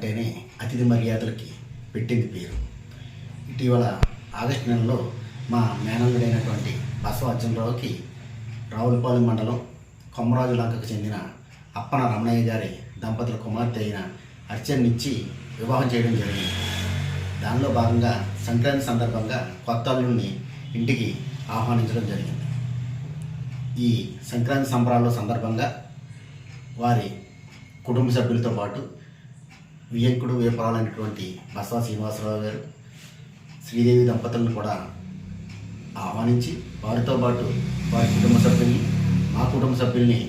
అంటేనే అతిథి మర్యాదలకి పెట్టింది పేరు. ఇటీవల ఆగస్టు నెలలో మా మేనల్లుడైనటువంటి బసవ అర్జునరావుకి రావులపాలెం మండలం కొమ్మరాజు లంకకు చెందిన అప్పన రమణయ్య గారి దంపతుల కుమార్తె అయిన అర్చననిచ్చి వివాహం చేయడం జరిగింది. దానిలో భాగంగా సంక్రాంతి సందర్భంగా కొత్త అల్లుడిని ఇంటికి ఆహ్వానించడం జరిగింది. ఈ సంక్రాంతి సంబరాల సందర్భంగా వారి కుటుంబ సభ్యులతో పాటు వియంకుడు వేపరాలైనటువంటి బసవ శ్రీనివాసరావు గారు, శ్రీదేవి దంపతులను కూడా ఆహ్వానించి వారితో పాటు వారి కుటుంబ సభ్యుల్ని, మా కుటుంబ సభ్యుల్ని,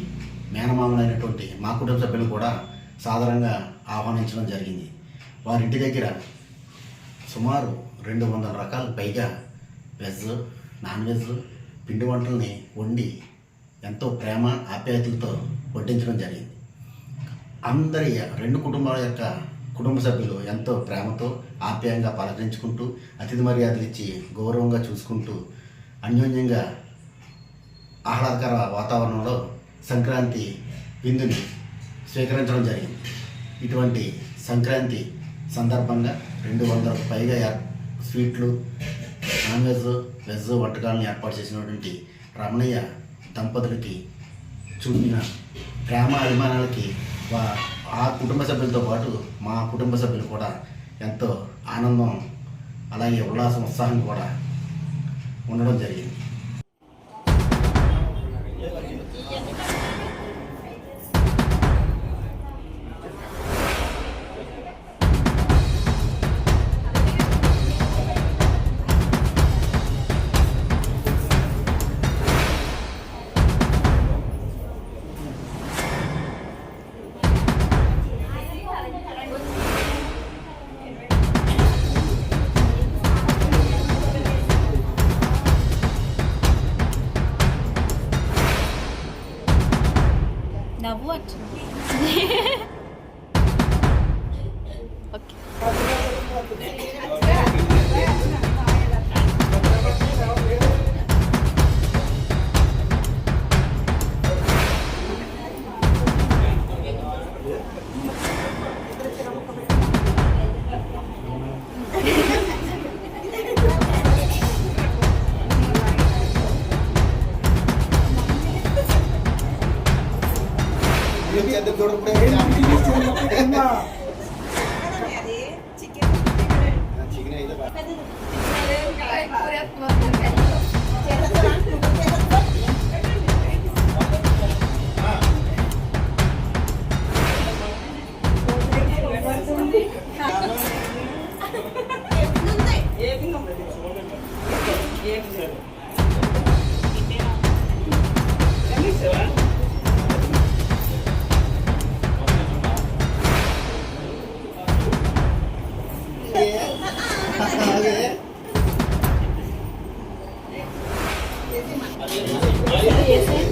మేనమామలైనటువంటి మా కుటుంబ సభ్యులను కూడా సాధారణంగా ఆహ్వానించడం జరిగింది. వారింటి దగ్గర సుమారు 200 రకాల పైగా వెజ్, నాన్ వెజ్ పిండి వంటల్ని వండి ఎంతో ప్రేమ ఆప్యాయతలతో వడ్డించడం జరిగింది. అందరి 2 కుటుంబాల యొక్క కుటుంబ సభ్యులు ఎంతో ప్రేమతో ఆప్యాయంగా పలకరించుకుంటూ అతిథి మర్యాదలు ఇచ్చి గౌరవంగా చూసుకుంటూ అన్యోన్యంగా ఆహ్లాదకర వాతావరణంలో సంక్రాంతి విందుని స్వీకరించడం జరిగింది. ఇటువంటి సంక్రాంతి సందర్భంగా 200కు పైగా స్వీట్లు, నాన్ వెజ్, వెజ్ వంటకాలను ఏర్పాటు చేసినటువంటి రమణయ్య దంపతులకి చూపిన ప్రేమ అభిమానాలకి ఆ కుటుంబ సభ్యులతో పాటు మా కుటుంబ సభ్యులు కూడా ఎంతో ఆనందం, అలాగే ఉల్లాసం, ఉత్సాహం కూడా ఉండడం జరిగింది. నవ్వు వచ్చింది. ఓకే. Okay.